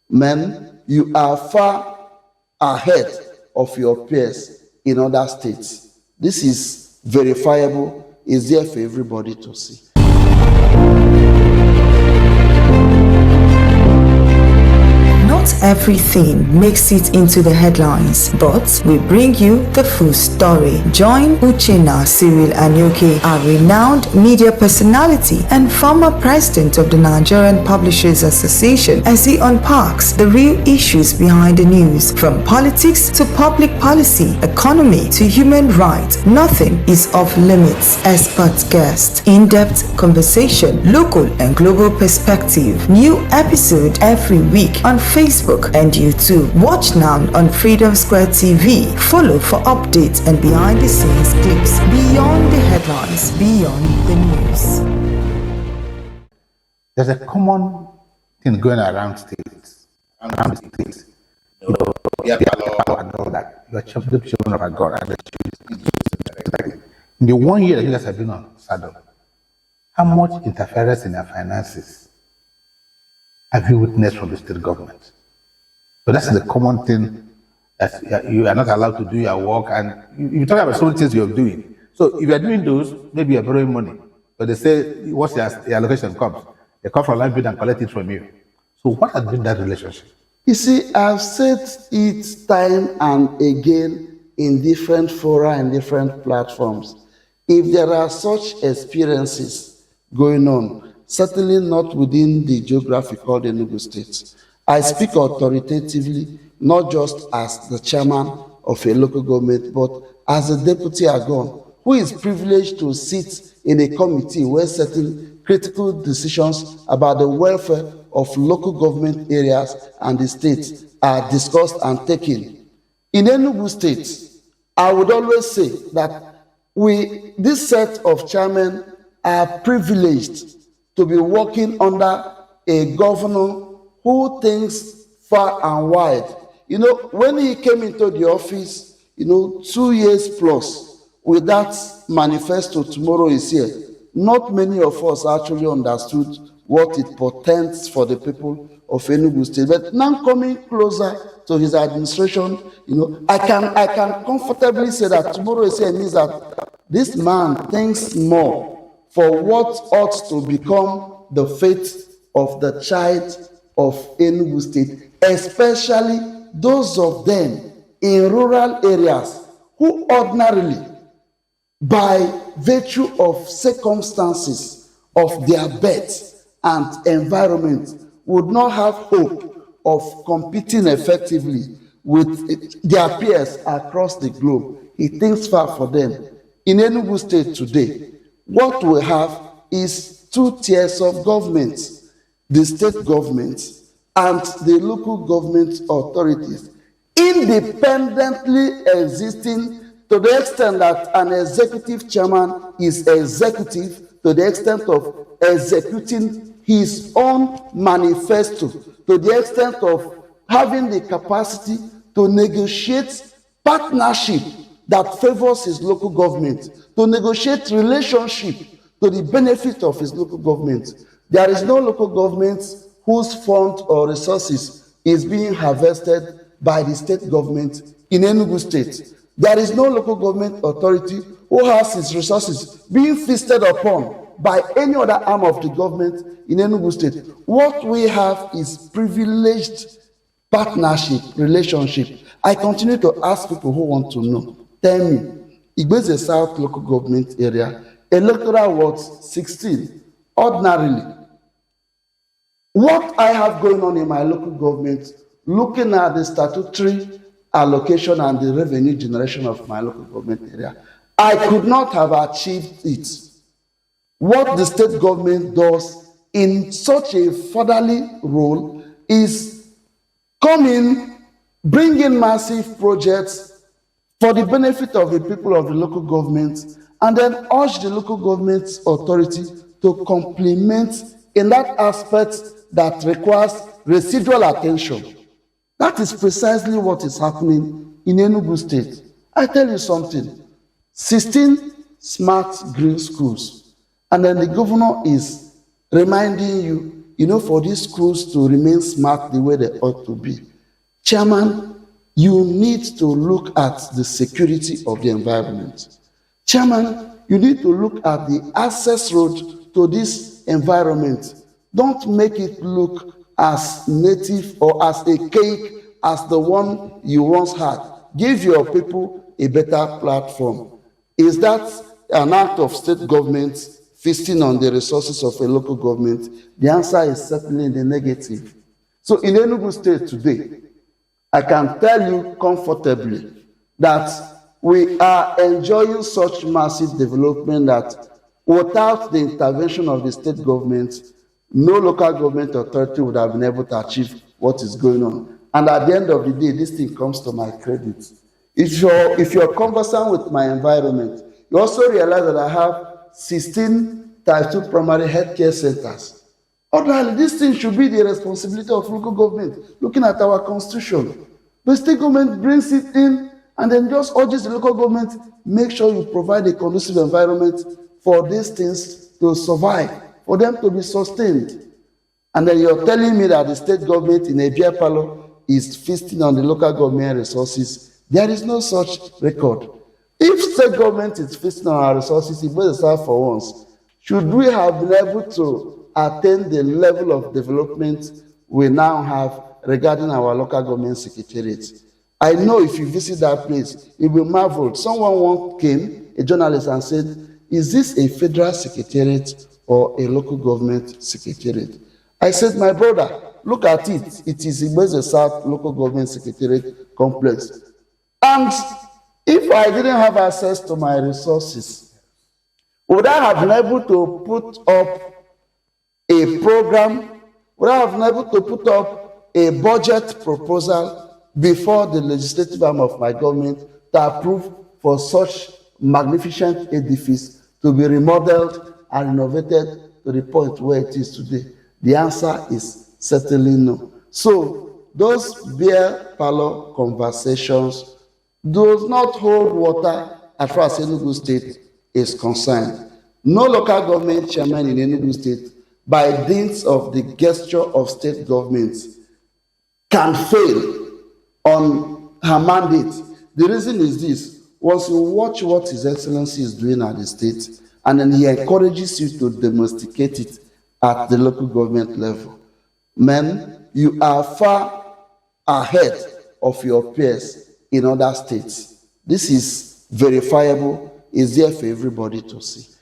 Men, you are far ahead of your peers in other states. This is verifiable, is there for everybody to see. Not everything makes it into the headlines, but we bring you the full story. Join Ukwueze Cyril Anyoke, a renowned media personality and former president of the Nigerian Publishers Association, as he unpacks the real issues behind the news, from politics to public policy, economy to human rights. Nothing is off limits. Expert guest, in-depth conversation, local and global perspective. New episode every week on Facebook and YouTube. Watch now on Freedom Square TV. Follow for updates and behind the scenes clips. Beyond the headlines, beyond the news. There's a common thing going around states. You know, that you are children of our God. In the 1 year that you guys have been on saddle, how much interference in your finances have you witnessed from the state government? So that's the common thing, that you are not allowed to do your work, and you talk about so many things you're doing. So if you're doing those, maybe you're borrowing money, but they say once your allocation comes, they come from landfill and collect it from you. So what has been that relationship? You see, I've said it time and again in different fora and different platforms. If there are such experiences going on, certainly not within the geography called Enugu State. I speak authoritatively, not just as the chairman of a local government, but as a deputy Agon, who is privileged to sit in a committee where certain critical decisions about the welfare of local government areas and the state are discussed and taken. In Enugu State, I would always say that this set of chairmen are privileged to be working under a governor who thinks far and wide. You know, when he came into the office, 2 years plus with that manifesto, tomorrow is here, not many of us actually understood what it portends for the people of Enugu State. But now coming closer to his administration, I can comfortably say that tomorrow is here means that this man thinks more for what ought to become the fate of the child of Enugu State, especially those of them in rural areas who ordinarily, by virtue of circumstances of their birth and environment, would not have hope of competing effectively with their peers across the globe. He thinks far for them. In Enugu State today, what we have is 2 tiers of government: the state government and the local government authorities, independently existing to the extent that an executive chairman is executive to the extent of executing his own manifesto, to the extent of having the capacity to negotiate partnership that favors his local government, to negotiate relationship to the benefit of his local government. There is no local government whose fund or resources is being harvested by the state government in Enugu State. There is no local government authority who has its resources being feasted upon by any other arm of the government in Enugu State. What we have is privileged partnership, relationship. I continue to ask people who want to know. Tell me, Ukwueze South local government area, electoral wards 16, ordinarily. What I have going on in my local government, looking at the statutory allocation and the revenue generation of my local government area, I could not have achieved it. What the state government does in such a fatherly role is coming, bringing massive projects for the benefit of the people of the local government, and then urge the local government authority to complement in that aspect that requires residual attention. That is precisely what is happening in Enugu State. I tell you something, 16 smart green schools, and then the governor is reminding you for these schools to remain smart the way they ought to be. Chairman, you need to look at the security of the environment. Chairman, you need to look at the access road to this environment. Don't make it look as native or as a cake as the one you once had. Give your people a better platform. Is that an act of state government feasting on the resources of a local government? The answer is certainly in the negative. So in Enugu State today, I can tell you comfortably that we are enjoying such massive development that without the intervention of the state government, no local government authority would have been able to achieve what is going on. And at the end of the day, this thing comes to my credit. If you're conversant with my environment, you also realize that I have 16 Type 2 primary healthcare centers. Ordinarily, this thing should be the responsibility of local government, looking at our constitution. The state government brings it in and then just urges the local government, make sure you provide a conducive environment for these things to survive, for them to be sustained. And then you're telling me that the state government in a beer parlor is feasting on the local government resources. There is no such record. If state government is feasting on our resources, it will serve for once. Should we have been able to attain the level of development we now have regarding our local government secretariat? I know if you visit that place, you will marvel. Someone once came, a journalist, and said, is this a federal secretariat or a local government secretariat? I said, my brother, look at it. It is Ukwueze South Local Government Secretariat Complex. And if I didn't have access to my resources, would I have been able to put up a program? Would I have been able to put up a budget proposal before the legislative arm of my government to approve for such magnificent edifice to be remodeled and renovated to the point where it is today? The answer is certainly no. So those beer parlor conversations does not hold water as far as Enugu State is concerned. No local government chairman in Enugu State, by dint of the gesture of state governments, can fail on her mandate. The reason is this: once you watch what His Excellency is doing at the state, and then he encourages you to domesticate it at the local government level, man, you are far ahead of your peers in other states. This is verifiable, is there for everybody to see.